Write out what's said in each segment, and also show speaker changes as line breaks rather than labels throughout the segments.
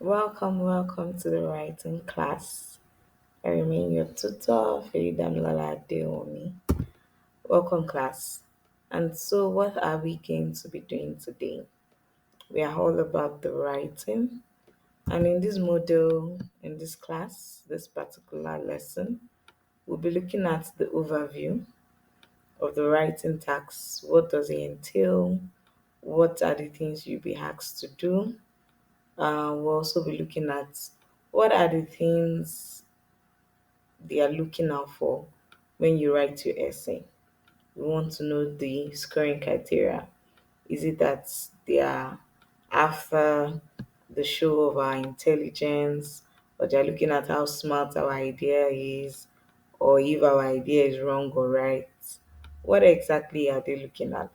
Welcome to the writing class. I remain your tutor, Feridamilala Adeomi. Welcome, class. And so, what are we going to be doing today? We are all about the writing. And in this model, in this class, this particular lesson, we'll be looking at the overview of the writing task. What does it entail? What are the things you'll be asked to do? We'll also be looking at what are the things they are looking out for when you write your essay. We want to know the scoring criteria. Is it that they are after the show of our intelligence, or they're looking at how smart our idea is, or if our idea is wrong or right? What exactly are they looking at?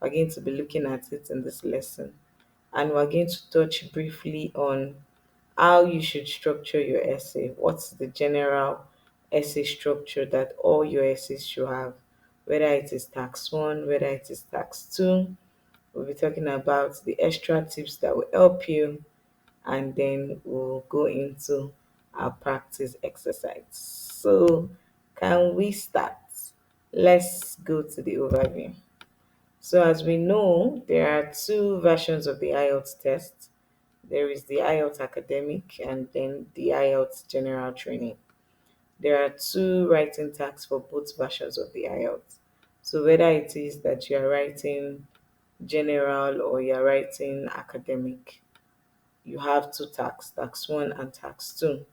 We're going to be looking at it in this lesson, and we're going to touch briefly on how you should structure your essay. What's the general essay structure that all your essays should have, whether it is tax one, whether it is tax two. We'll be talking about the extra tips that will help you, and then we'll go into our practice exercise. So, can we start? Let's go to the overview. So, as we know, there are two versions of the IELTS test. There is the IELTS academic and then the IELTS general training. There are two writing tasks for both versions of the IELTS. So whether it is that you are writing general or you are writing academic, you have two tasks, task one and task two.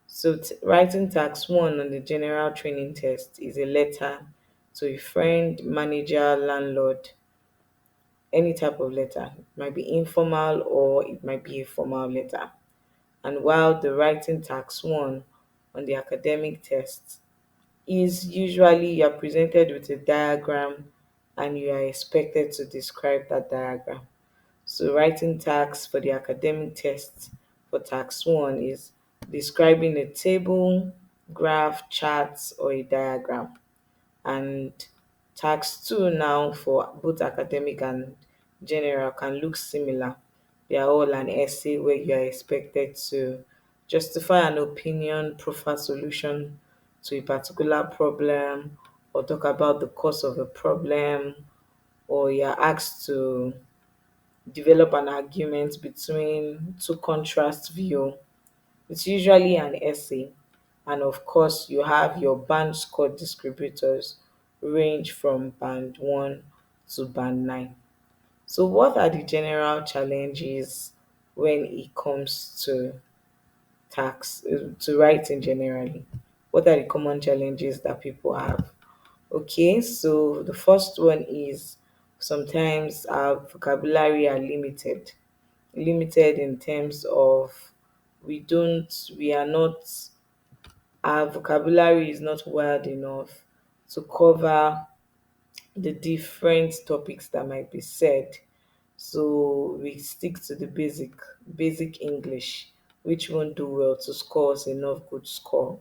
So writing task one on the general training test is a letter to a friend, manager, landlord, any type of letter. It might be informal or it might be a formal letter. And while the writing task one on the academic test is usually you're presented with a diagram and you are expected to describe that diagram. So writing task for the academic test for task one is describing a table, graph, charts, or a diagram. And tax two now for both academic and general can look similar. They are all an essay where you are expected to justify an opinion, proffer solution to a particular problem, or talk about the cause of a problem, or you are asked to develop an argument between two contrast view. It's usually an essay, and of course, you have your band score distributors range from band 1 to band 9. So, what are the general challenges when it comes to to writing generally? What are the common challenges that people have? Okay, so the first one is sometimes our vocabulary are limited in terms of we are not our vocabulary is not wide enough to cover the different topics that might be said. So we stick to the basic English, which won't do well to score us enough good score.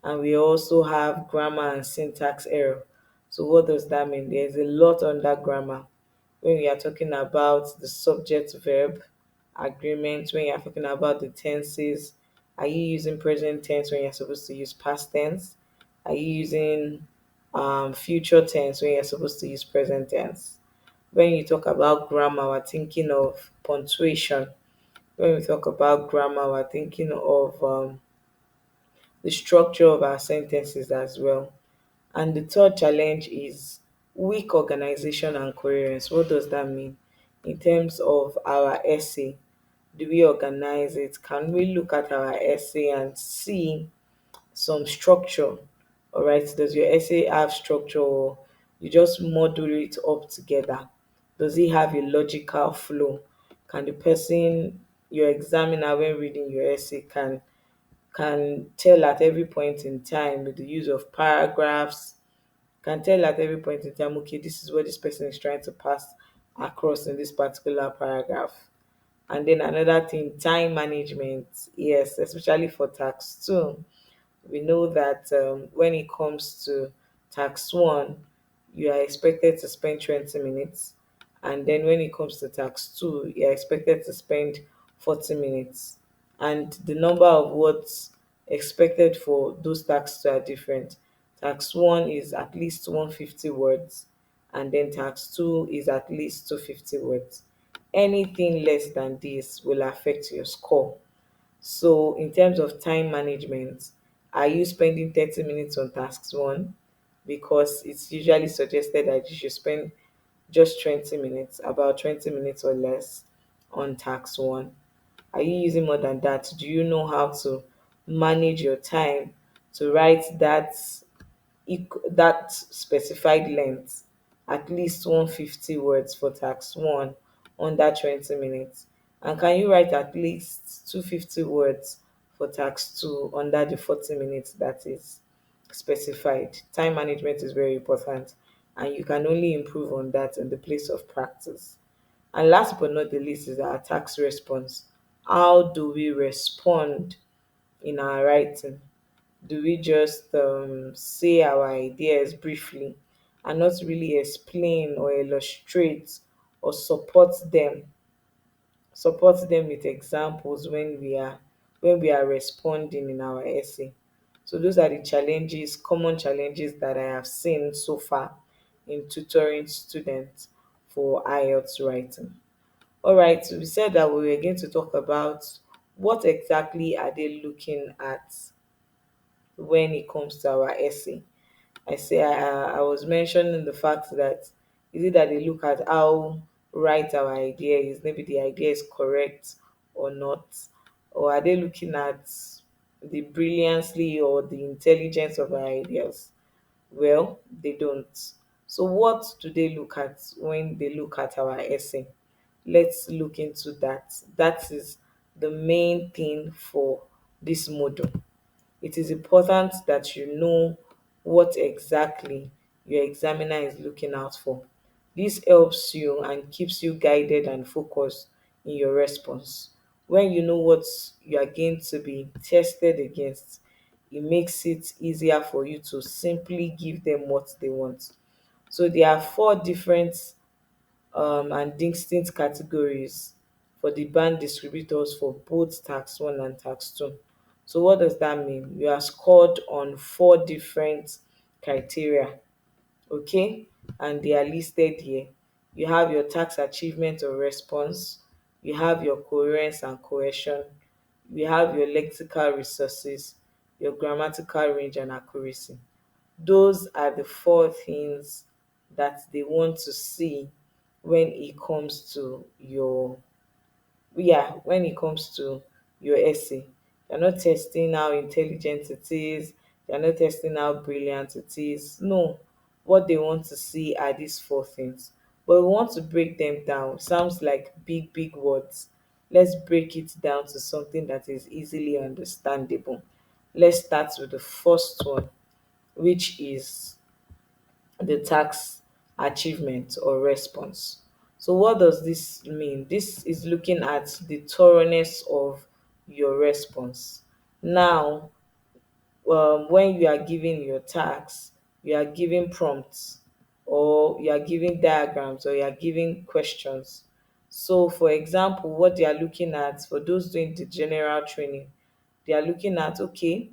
And we also have grammar and syntax error. So what does that mean? There's a lot under grammar when we are talking about the subject verb agreement, when you're talking about the tenses. Are you using present tense when you're supposed to use past tense? Are you using future tense when you're supposed to use present tense? When you talk about grammar, we're thinking of punctuation. When we talk about grammar, we're thinking of the structure of our sentences as well. And the third challenge is weak organization and coherence. What does that mean? In terms of our essay, do we organize it? Can we look at our essay and see some structure? All right, does your essay have structure, or you just model it up together? Does it have a logical flow? Can the person, your examiner, when reading your essay, can tell at every point in time with the use of paragraphs, can tell at every point in time, okay, this is what this person is trying to pass across in this particular paragraph. And then another thing, time management. Yes, especially for tax two. We know that when it comes to tax one, you are expected to spend 20 minutes. And then when it comes to tax two, you are expected to spend 40 minutes. and the number of words expected for those tasks are different. Task 1 is at least 150 words, and then task 2 is at least 250 words. Anything less than this will affect your score. So, in terms of time management, are you spending 30 minutes on tasks 1? Because it's usually suggested that you should spend just 20 minutes, about 20 minutes or less on task 1. Are you using more than that? Do you know how to manage your time to write that specified length, at least 150 words for task 1 under 20 minutes? And can you write at least 250 words for task 2 under the 40 minutes that is specified? Time management is very important, and you can only improve on that in the place of practice. And last but not the least is our task response. How do we respond in our writing? Do we just say our ideas briefly and not really explain or illustrate or support them with examples when we are responding in our essay? So those are the common challenges that I have seen so far in tutoring students for IELTS writing. All right, so we said that we were going to talk about what exactly are they looking at when it comes to our essay. I was mentioning the fact that is it that they look at how right our idea is, maybe the idea is correct or not, or are they looking at the brilliancy or the intelligence of our ideas? Well, they don't. So, what do they look at when they look at our essay? Let's look into that. That is the main thing for this module. It is important that you know what exactly your examiner is looking out for. This helps you and keeps you guided and focused in your response. When you know what you are going to be tested against, it makes it easier for you to simply give them what they want. So there are four different and distinct categories for the band distributors for both tax 1 and tax 2. So what does that mean? You are scored on four different criteria, okay? And they are listed here. You have your tax achievement or response, you have your coherence and cohesion, you have your lexical resources, your grammatical range and accuracy. Those are the four things that they want to see when it comes to your essay. They're not testing how intelligent it is, they're not testing how brilliant it is. No, what they want to see are these four things. But we want to break them down. Sounds like big, big words. Let's break it down to something that is easily understandable. Let's start with the first one, which is the tax achievement or response. So, what does this mean? This is looking at the thoroughness of your response. Now, when you are giving your tax, you are giving prompts, or you are giving diagrams, or you are giving questions. So, for example, what they are looking at for those doing the general training, they are looking at, okay,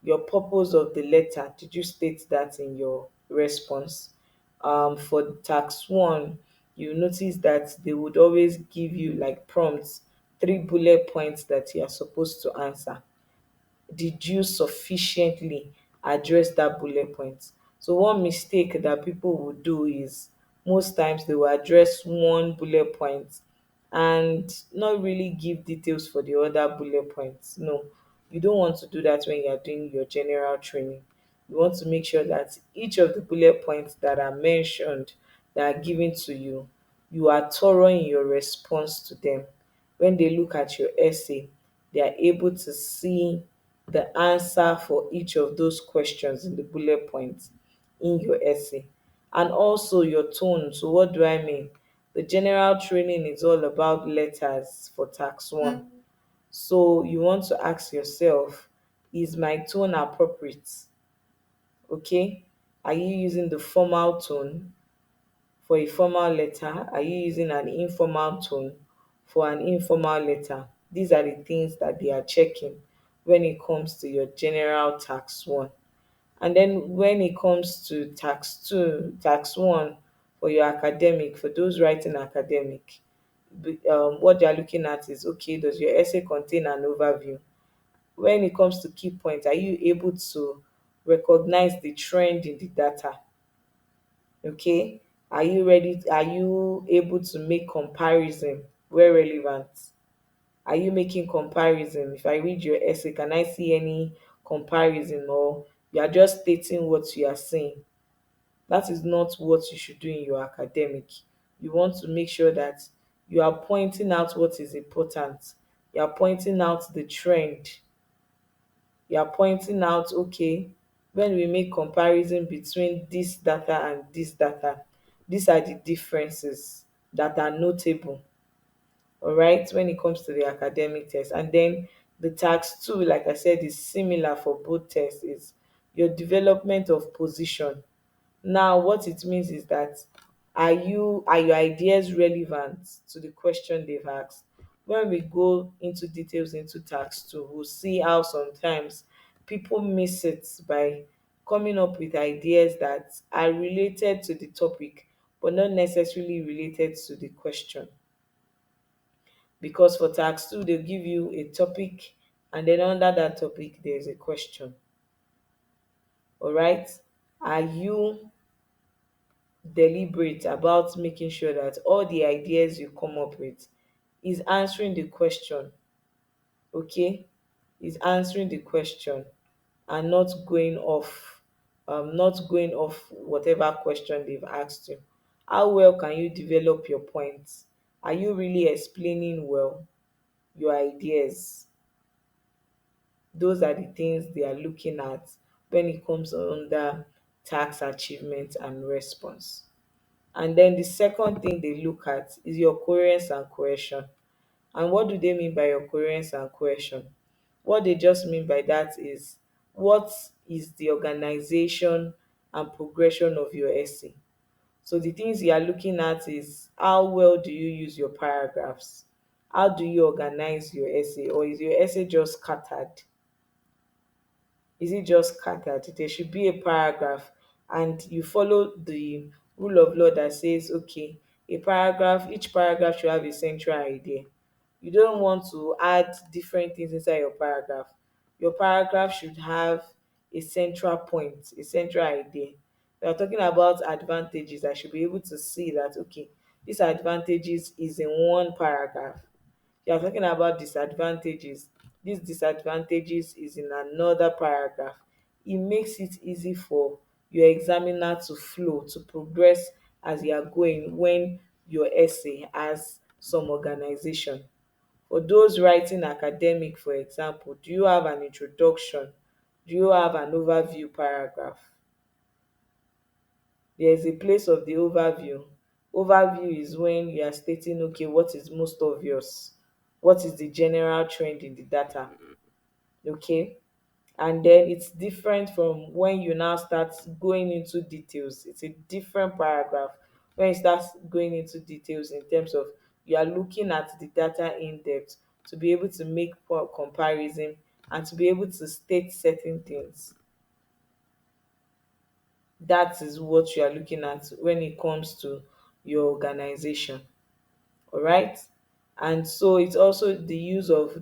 your purpose of the letter. Did you state that in your response? For tax 1, you notice that they would always give you like prompts, 3 bullet points that you are supposed to answer. Did you sufficiently address that bullet point? So one mistake that people will do is most times they will address one bullet point and not really give details for the other bullet points. No, you don't want to do that when you're doing your general training. You want to make sure that each of the bullet points that are mentioned, that are given to you, you are thorough in your response to them. When they look at your essay, they are able to see the answer for each of those questions in the bullet points in your essay. And also your tone. So, what do I mean? The general training is all about letters for tax 1. So, you want to ask yourself, is my tone appropriate? Okay. Are you using the formal tone for a formal letter? Are you using an informal tone for an informal letter? These are the things that they are checking when it comes to your general tax one. And then when it comes to tax two, tax one for your academic, for those writing academic, what they are looking at is, okay, does your essay contain an overview? When it comes to key points, are you able to recognize the trend in the data? Okay, are you ready? Are you able to make comparison where relevant? Are you making comparison? If I read your essay, can I see any comparison, or you are just stating what you are saying? That is not what you should do in your academic. You want to make sure that you are pointing out what is important. You are pointing out the trend. You are pointing out, okay, when we make comparison between this data and this data, these are the differences that are notable. All right, when it comes to the academic test. And then the tax two, like I said, is similar for both tests, is your development of position. Now what it means is that, are your ideas relevant to the question they've asked? When we go into details into tax two, we'll see how sometimes people miss it by coming up with ideas that are related to the topic but not necessarily related to the question. Because for tax two, they'll give you a topic, and then under that topic there's a question. All right, are you deliberate about making sure that all the ideas you come up with is answering the question? Okay, is answering the question, and not going off whatever question they've asked you. How well can you develop your points? Are you really explaining well your ideas? Those are the things they are looking at when it comes under tax achievement and response. And then the second thing they look at is your coherence and cohesion. And what do they mean by your coherence and cohesion? What they just mean by that is, what is the organization and progression of your essay? So the things you are looking at is, how well do you use your paragraphs? How do you organize your essay? Or is your essay just scattered? Is it just scattered? There should be a paragraph, and you follow the rule of law that says, okay, each paragraph should have a central idea. You don't want to add different things inside your paragraph. Your paragraph should have a central point, a central idea. We are talking about advantages. I should be able to see that, okay, this advantages is in one paragraph. You are talking about disadvantages. These disadvantages is in another paragraph. It makes it easy for your examiner to flow, to progress as you are going, when your essay has some organization. For those writing academic, for example, do you have an introduction? Do you have an overview paragraph? There is a place of the overview. Overview is when you are stating, okay, what is most obvious, what is the general trend in the data. Okay, and then it's different from when you now start going into details. It's a different paragraph when you start going into details, in terms of you are looking at the data in depth to be able to make comparison and to be able to state certain things. That is what you are looking at when it comes to your organization. All right, and so it's also the use of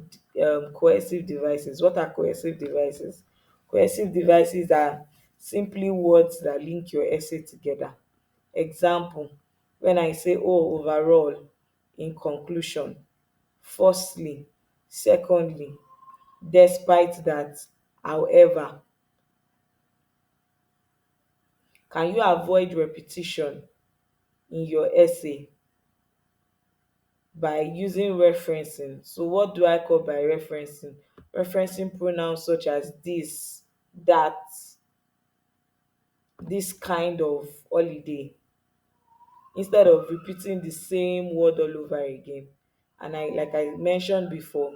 cohesive devices. What are cohesive devices? Cohesive devices are simply words that link your essay together. Example, when I say, oh, overall, in conclusion, firstly, secondly, despite that, however. Can you avoid repetition in your essay by using referencing? So what do I call by referencing? Referencing pronouns such as this, that, this kind of holiday, instead of repeating the same word all over again. And I, like I mentioned before,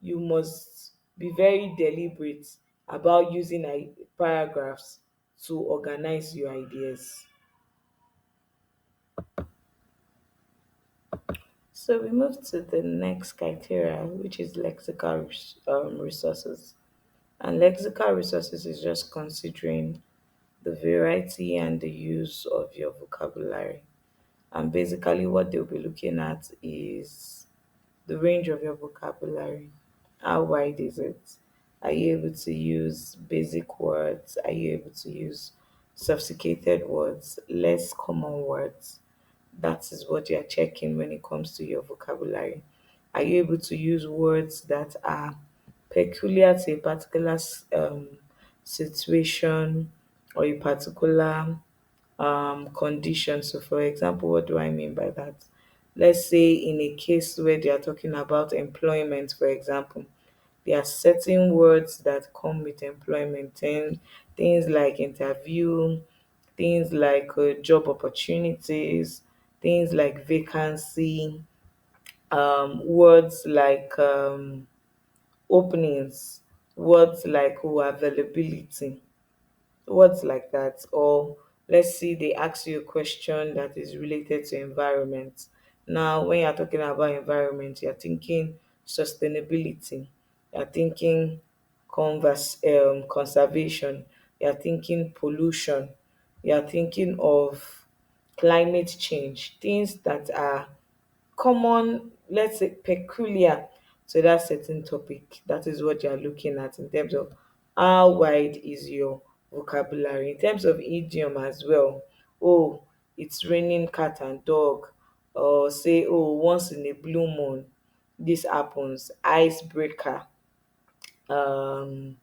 you must be very deliberate about using paragraphs to organize your ideas. So we move to the next criteria, which is lexical resources. And lexical resources is just considering the variety and the use of your vocabulary. And basically, what they'll be looking at is the range of your vocabulary. How wide is it? Are you able to use basic words? Are you able to use sophisticated words, less common words? That is what you're checking when it comes to your vocabulary. Are you able to use words that are peculiar to a particular situation or a particular condition? So, for example, what do I mean by that? Let's say in a case where they are talking about employment, for example, there are certain words that come with employment, and things like interview, things like job opportunities, things like vacancy, words like openings, words like availability, words like that. Or let's see, they ask you a question that is related to environment. Now when you're talking about environment, you're thinking sustainability, you're thinking conservation, you're thinking pollution, you're thinking of climate change, things that are common, let's say peculiar to that certain topic. That is what you're looking at in terms of how wide is your vocabulary. In terms of idiom as well, oh, it's raining cat and dog, or say, oh, once in a blue moon, this happens, icebreaker. um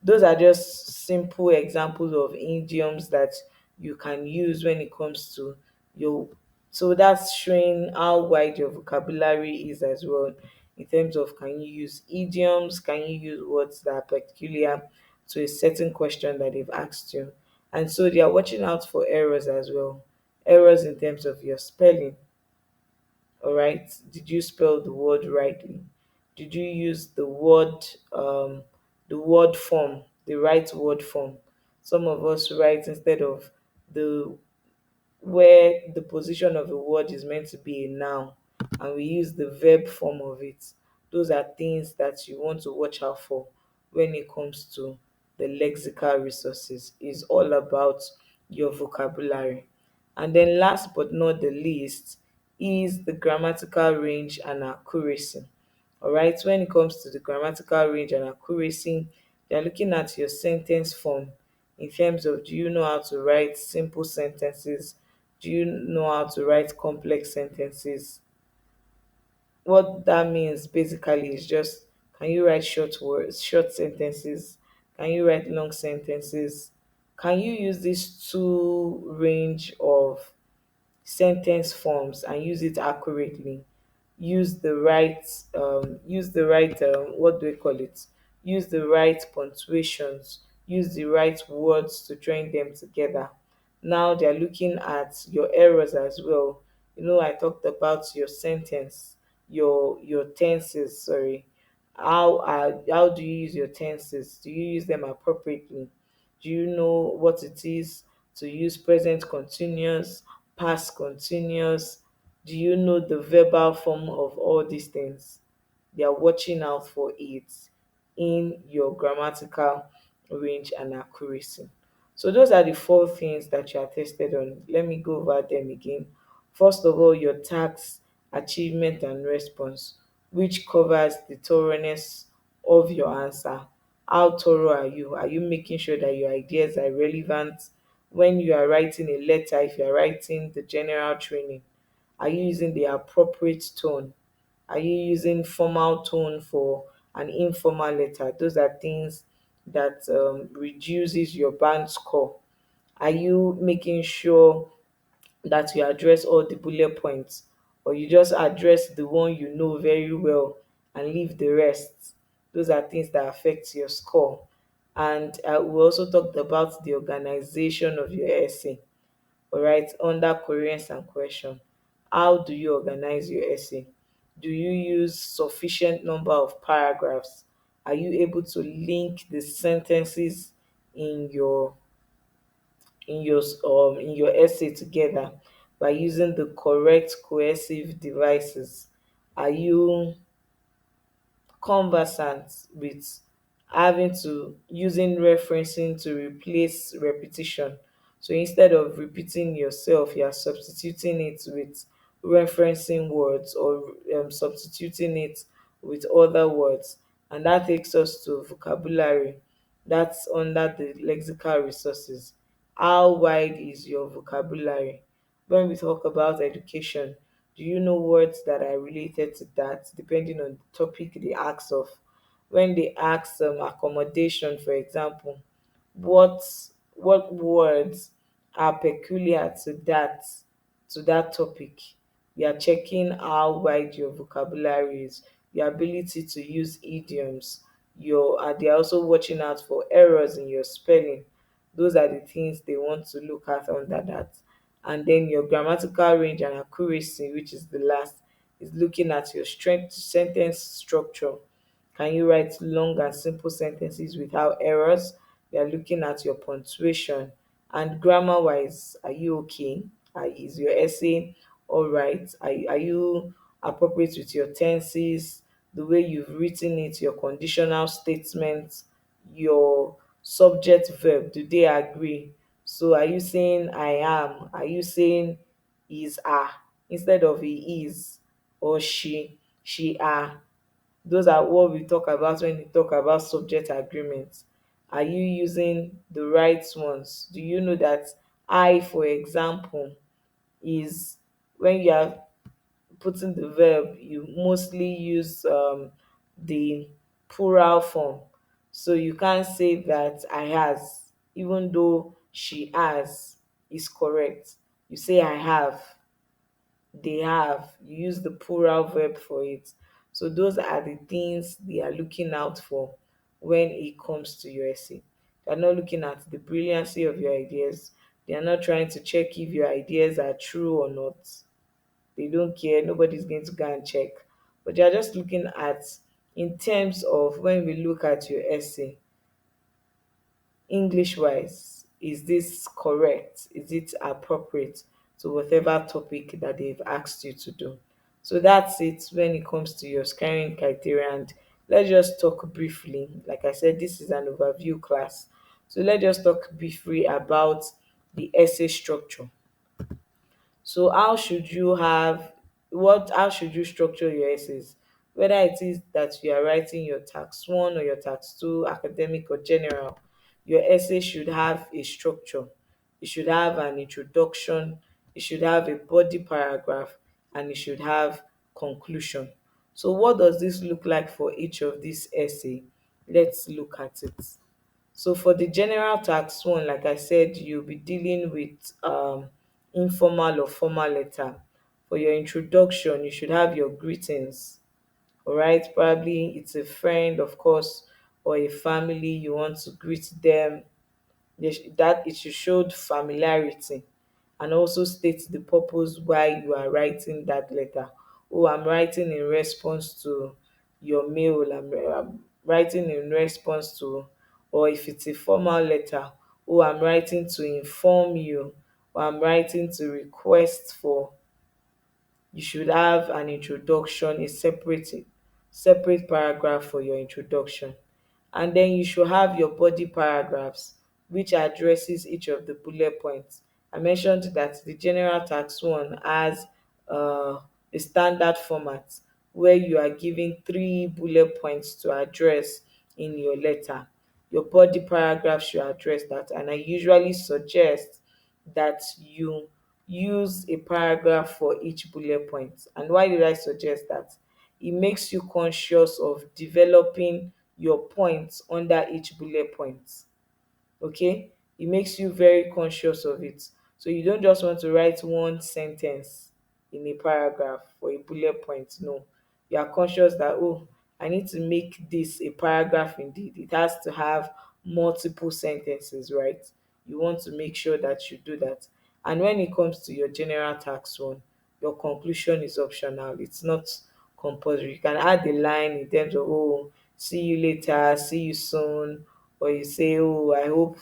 those are just simple examples of idioms that you can use when it comes to your, so that's showing how wide your vocabulary is as well, in terms of can you use idioms, can you use words that are peculiar to a certain question that they've asked you. And so they are watching out for errors as well, errors in terms of your spelling. All right, did you spell the word rightly? Did you use the word form, the right word form? Some of us write instead of the where the position of a word is meant to be a noun, and we use the verb form of it. Those are things that you want to watch out for when it comes to the lexical resources. Is all about your vocabulary. And then last but not the least is the grammatical range and accuracy. All right, when it comes to the grammatical range and accuracy, you're looking at your sentence form in terms of, do you know how to write simple sentences? Do you know how to write complex sentences? What that means basically is just, can you write short words, short sentences? Can you write long sentences? Can you use this two range of sentence forms and use it accurately? Use the right what do we call it, use the right punctuations, use the right words to join them together. Now they're looking at your errors as well. I talked about your sentence, your tenses, sorry. How do you use your tenses? Do you use them appropriately? Do you know what it is to use present continuous, past continuous? Do you know the verbal form of all these things? They are watching out for it in your grammatical range and accuracy. So those are the four things that you are tested on. Let me go over them again. First of all, your task, achievement, and response, which covers the thoroughness of your answer. How thorough are you? Are you making sure that your ideas are relevant when you are writing a letter? If you are writing the general training, are you using the appropriate tone? Are you using formal tone for an informal letter? Those are things that reduces your band score. Are you making sure that you address all the bullet points, or you just address the one you know very well and leave the rest? Those are things that affect your score. And we also talked about the organization of your essay. All right, under coherence and question, how do you organize your essay? Do you use sufficient number of paragraphs? Are you able to link the sentences in your in your essay together by using the correct cohesive devices? Are you conversant with having to using referencing to replace repetition? So instead of repeating yourself, you are substituting it with referencing words, or substituting it with other words. And that takes us to vocabulary. That's under the lexical resources. How wide is your vocabulary? When we talk about education, do you know words that are related to that, depending on the topic they ask of? When they ask accommodation, for example, what what words are peculiar to that topic? You are checking how wide your vocabulary is, your ability to use idioms, your and they are also watching out for errors in your spelling. Those are the things they want to look at under that. And then your grammatical range and accuracy, which is the last, is looking at your strength sentence structure. Can you write long and simple sentences without errors? We are looking at your punctuation. And grammar wise, are you okay? Is your essay all right? Are you appropriate with your tenses, the way you've written it, your conditional statements, your subject verb? Do they agree? So are you saying I am? Are you saying is are instead of he is, or she are? Those are what we talk about when we talk about subject agreements. Are you using the right ones? Do you know that I, for example, is when you are putting the verb, you mostly use the plural form. So you can't say that I has, even though she has is correct. You say I have, they have, you use the plural verb for it. So those are the things they are looking out for when it comes to your essay. They're not looking at the brilliancy of your ideas. They are not trying to check if your ideas are true or not. They don't care. Nobody's going to go and check. But they are just looking at, in terms of when we look at your essay, English wise, is this correct? Is it appropriate to whatever topic that they've asked you to do? So that's it when it comes to your scoring criteria. And let's just talk briefly. Like I said, this is an overview class. So let's just talk briefly about the essay structure. So how should you structure your essays? Whether it is that you are writing your tax one or your tax two, academic or general, your essay should have a structure. It should have an introduction, it should have a body paragraph, and it should have conclusion. So what does this look like for each of these essay? Let's look at it. So for the general tax one, like I said, you'll be dealing with informal or formal letter. For your introduction, you should have your greetings. All right, probably it's a friend, of course, or a family. You want to greet them. That it should show familiarity, and also state the purpose why you are writing that letter. Oh, I'm writing in response to your mail. I'm writing in response to, or if it's a formal letter, oh, I'm writing to inform you, or I'm writing to request for. You should have an introduction, a separate paragraph for your introduction. And then you should have your body paragraphs, which addresses each of the bullet points. I mentioned that the general tax one has a standard format where you are given three bullet points to address in your letter. Your body paragraph should address that, and I usually suggest that you use a paragraph for each bullet point. And why did I suggest that? It makes you conscious of developing your points under each bullet point. Okay, it makes you very conscious of it. So you don't just want to write one sentence in a paragraph for a bullet point. No, you are conscious that, oh, I need to make this a paragraph. Indeed, it has to have multiple sentences, right? You want to make sure that you do that. And when it comes to your general tax one, your conclusion is optional. It's not compulsory. You can add a line in terms of, oh, see you later, see you soon, or you say, oh, I look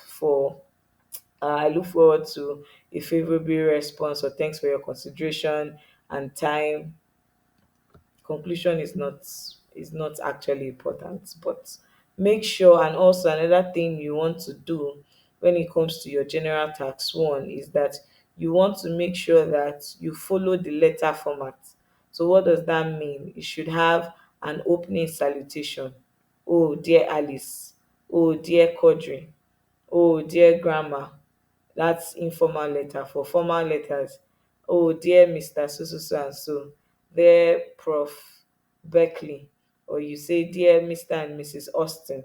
forward to a favorable response, or thanks for your consideration and time conclusion is not actually important. But make sure, and also another thing you want to do when it comes to your general tax one is that you want to make sure that you follow the letter format. So what does that mean? You should have an opening salutation. Oh dear Alice. Oh dear Quadri. Oh dear grandma. That's informal letter. For formal letters, oh dear Mr. So so so and so, dear Prof Beckley, or you say dear Mr. and Mrs. Austin.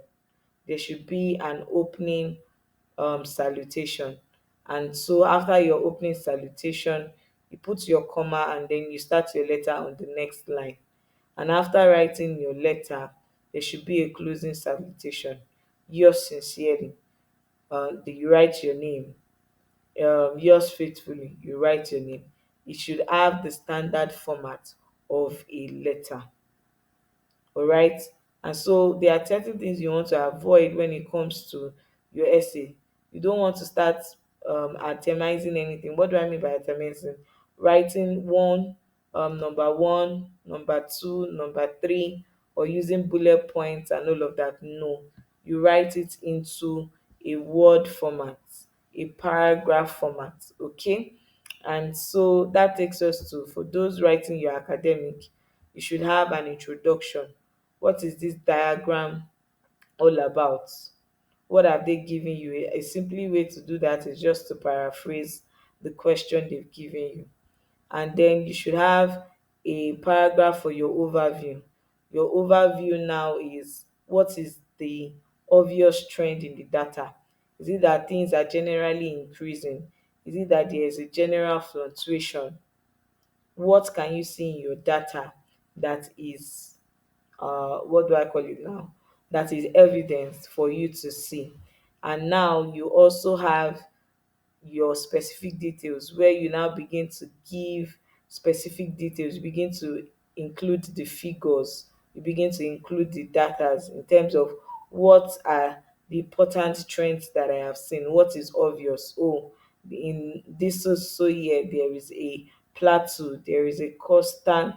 There should be an opening salutation. And so after your opening salutation, you put your comma and then you start your letter on the next line. And after writing your letter, there should be a closing salutation. Yours sincerely. You write your name. Yours faithfully. You write your name. It should have the standard format of a letter. All right. And so there are certain things you want to avoid when it comes to your essay. You don't want to start itemizing anything. What do I mean by itemizing? Writing number one, number two, number three, or using bullet points and all of that. No, you write it into a word format, a paragraph format. Okay. And so that takes us to, for those writing your academic, you should have an introduction. What is this diagram all about? What have they given you? A simply way to do that is just to paraphrase the question they've given you. And then you should have a paragraph for your overview. Your overview now is, what is the obvious trend in the data? Is it that things are generally increasing? Is it that there is a general fluctuation? What can you see in your data that is, what do I call it now? That is evidence for you to see. And now you also have your specific details, where you now begin to give specific details. You begin to include the figures, you begin to include the data in terms of what are the important trends that I have seen. What is obvious? Oh, in this so year there is a plateau, there is a constant,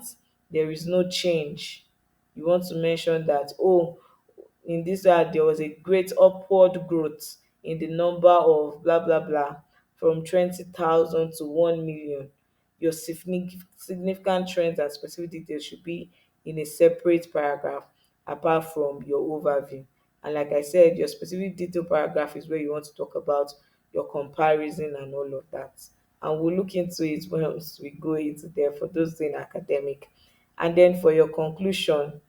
there is no change. You want to mention that, oh, in this year there was a great upward growth in the number of blah blah blah, from 20,000 to 1 million. Your significant trends and specific details should be in a separate paragraph apart from your overview. And like I said, your specific detail paragraph is where you want to talk about your comparison and all of that. And we'll look into it once we go into there for those doing academic. And then for your conclusion,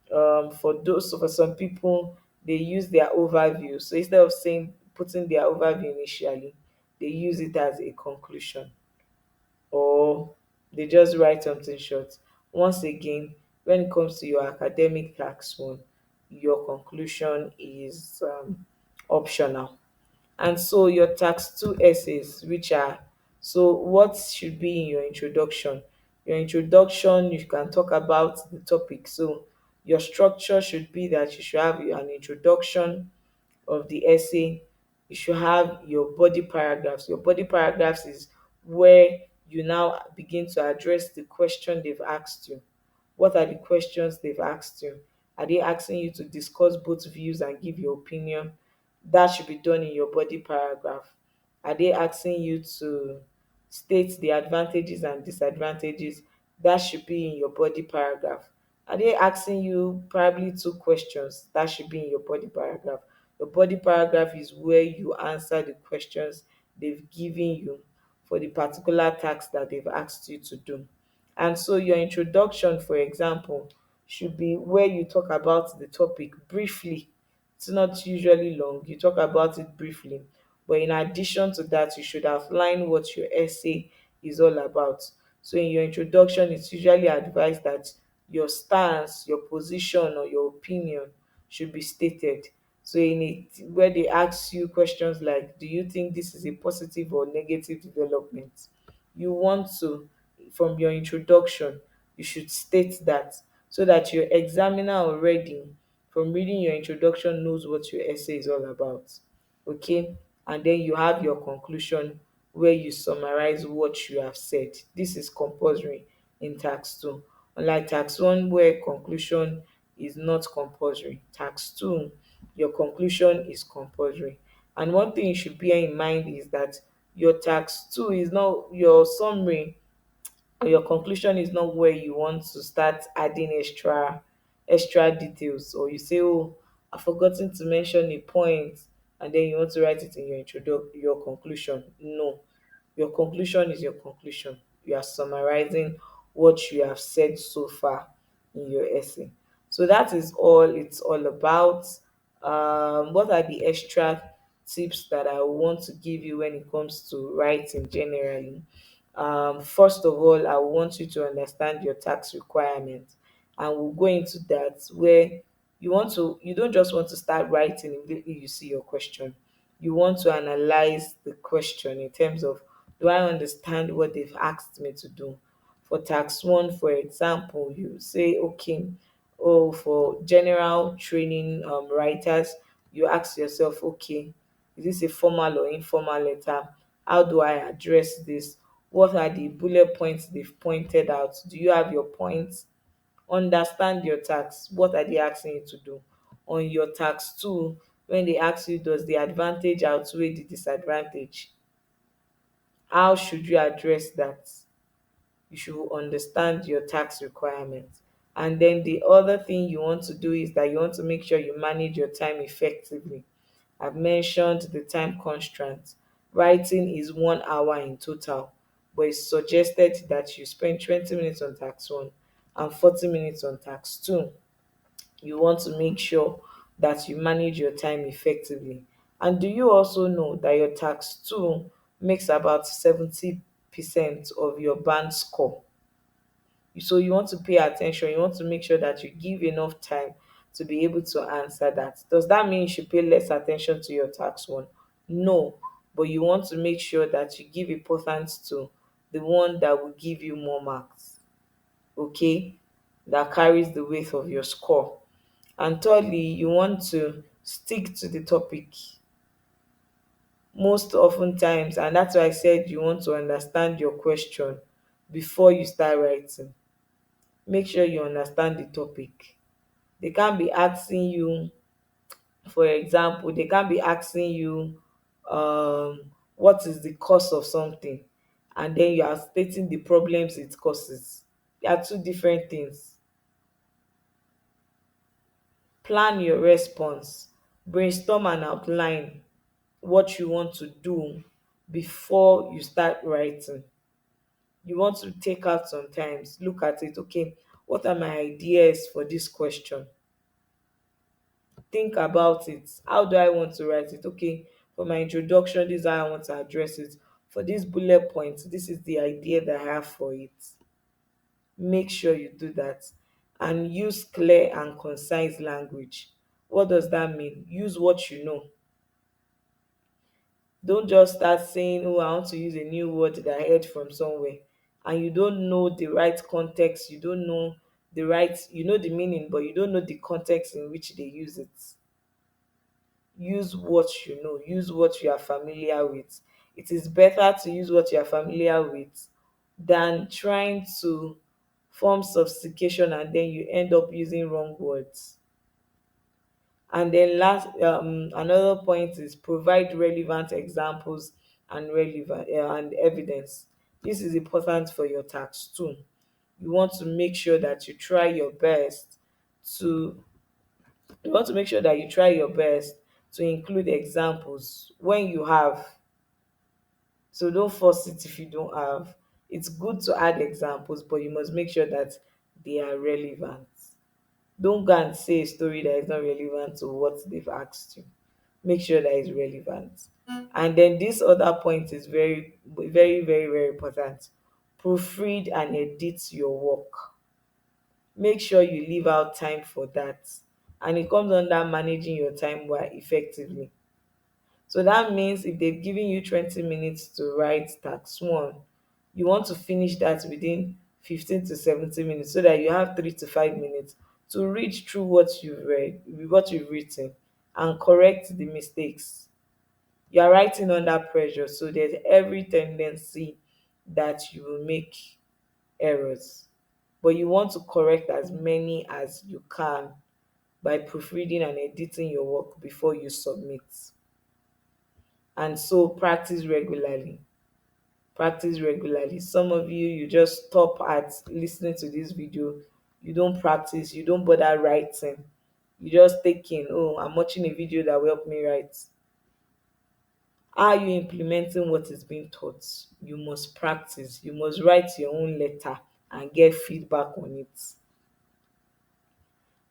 for some people, they use their overview. So instead of saying putting their overview initially, they use it as a conclusion, or they just write something short. Once again, when it comes to your academic tax one, your conclusion is optional. And so your tax two essays, which are, so what should be in your introduction? Your introduction, you can talk about the topic. So your structure should be that you should have an introduction of the essay. You should have your body paragraphs. Your body paragraphs is where you now begin to address the question they've asked you. What are the questions they've asked you? Are they asking you to discuss both views and give your opinion? That should be done in your body paragraph. Are they asking you to state the advantages and disadvantages? That should be in your body paragraph. Are they asking you probably two questions? That should be in your body paragraph. Your body paragraph is where you answer the questions they've given you for the particular task that they've asked you to do. And so your introduction, for example, should be where you talk about the topic briefly. It's not usually long, you talk about it briefly. But in addition to that, you should outline what your essay is all about. So in your introduction, it's usually advised that your stance, your position, or your opinion should be stated. So in it, where they ask you questions like, do you think this is a positive or negative development? You want to, from your introduction, you should state that, so that your examiner already, from reading your introduction, knows what your essay is all about. Okay. And then you have your conclusion, where you summarize what you have said. This is compulsory in tax 2. Unlike tax one, where conclusion is not compulsory, tax two, your conclusion is compulsory. And one thing you should bear in mind is that your tax two is not your summary, or your conclusion is not where you want to start adding extra details, or you say, oh, I've forgotten to mention a point, and then you want to write it in your conclusion. No, your conclusion is your conclusion. You are summarizing what you have said so far in your essay. So that is all it's all about. What are the extra tips that I want to give you when it comes to writing generally? First of all, I want you to understand your tax requirements, and we'll go into that where you don't just want to start writing immediately you see your question. You want to analyze the question in terms of, do I understand what they've asked me to do? For tax one, for example, you say, okay, oh, for general training writers, you ask yourself, okay, is this a formal or informal letter? How do I address this? What are the bullet points they've pointed out? Do you have your points? Understand your tax. What are they asking you to do? On your tax too, when they ask you, does the advantage outweigh the disadvantage? How should you address that? You should understand your tax requirements. And then the other thing you want to do is that you want to make sure you manage your time effectively. I've mentioned the time constraint. Writing is 1 hour in total, but it's suggested that you spend 20 minutes on tax one and 40 minutes on tax two. You want to make sure that you manage your time effectively. And do you also know that your tax two makes about 70% of your band score? So you want to pay attention, you want to make sure that you give enough time to be able to answer that. Does that mean you should pay less attention to your tax one? No, but you want to make sure that you give importance to the one that will give you more marks, okay, that carries the weight of your score. And thirdly, you want to stick to the topic most often times, and that's why I said you want to understand your question before you start writing. Make sure you understand the topic. They can't be asking you, for example, they can't be asking you, what is the cause of something, and then you are stating the problems it causes. They are two different things. Plan your response, brainstorm and outline what you want to do before you start writing. You want to take out some time, look at it. Okay, what are my ideas for this question? Think about it. How do I want to write it? Okay, for my introduction, this is how I want to address it. For this bullet point, this is the idea that I have for it. Make sure you do that, and use clear and concise language. What does that mean? Use what you know. Don't just start saying, oh, I want to use a new word that I heard from somewhere, and you don't know the right context, you don't know you know the meaning, but you don't know the context in which they use it. Use what you know, use what you are familiar with. It is better to use what you are familiar with than trying to form sophistication and then you end up using wrong words. And then last, another point is provide relevant examples and relevant and evidence. This is important for your tax too. You want to make sure that you try your best to you want to make sure that you try your best to include examples when you have. So don't force it if you don't have. It's good to add examples, but you must make sure that they are relevant. Don't go and say a story that is not relevant to what they've asked you. Make sure that it's relevant. And then this other point is very, very, very, very important. Proofread and edit your work. Make sure you leave out time for that. And it comes under managing your time well effectively. So that means if they've given you 20 minutes to write tax one, you want to finish that within 15 to 17 minutes so that you have 3 to 5 minutes to read through what you've written, and correct the mistakes. You are writing under pressure, so there's every tendency that you will make errors. but you want to correct as many as you can by proofreading and editing your work before you submit. And so practice regularly. Some of you, you just stop at listening to this video, you don't practice, you don't bother writing, you just thinking, oh, I'm watching a video that will help me write. Are you implementing what is being taught? You must practice, you must write your own letter and get feedback on it.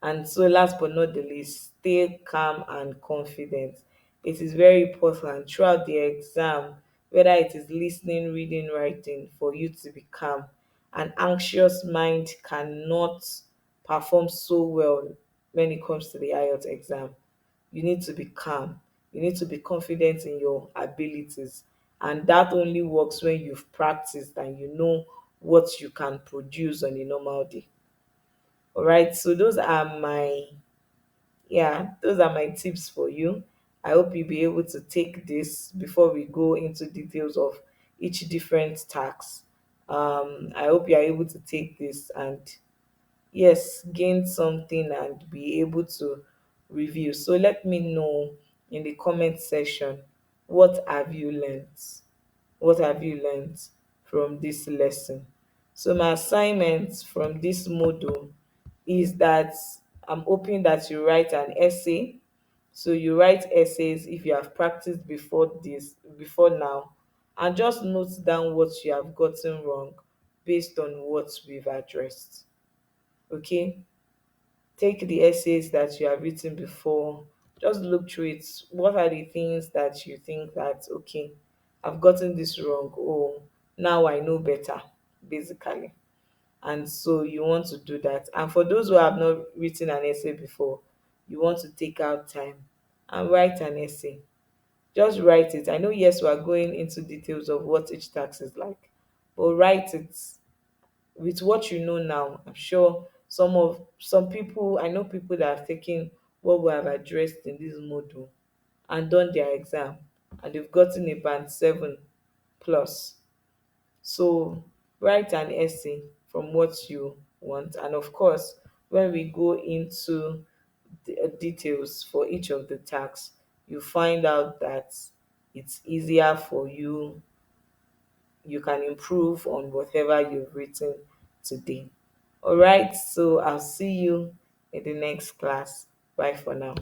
And so, last but not the least, stay calm and confident. It is very important throughout the exam, whether it is listening, reading, writing, for you to be calm. An anxious mind cannot perform so well when it comes to the IELTS exam. You need to be calm. You need to be confident in your abilities. And that only works when you've practiced and you know what you can produce on a normal day. All right, so those are my tips for you. I hope you'll be able to take this before we go into details of each different tax. I hope you are able to take this and, yes, gain something and be able to review. So let me know in the comment section, what have you learned? What have you learned from this lesson? So my assignment from this module is that I'm hoping that you write an essay. So you write essays if you have practiced before now, and just note down what you have gotten wrong based on what we've addressed. Okay? Take the essays that you have written before, just look through it. What are the things that you think that, okay, I've gotten this wrong, oh, now I know better, basically. And so you want to do that. And for those who have not written an essay before, you want to take out time and write an essay. Just write it. I know, yes, we are going into details of what each tax is like, but write it with what you know now. I'm sure some people, I know people that have taken what we have addressed in this module and done their exam, and they've gotten a band 7 plus. So write an essay from what you want. And of course, when we go into the details for each of the tasks, you find out that it's easier for you. You can improve on whatever you've written today. All right, so I'll see you in the next class. Bye for now.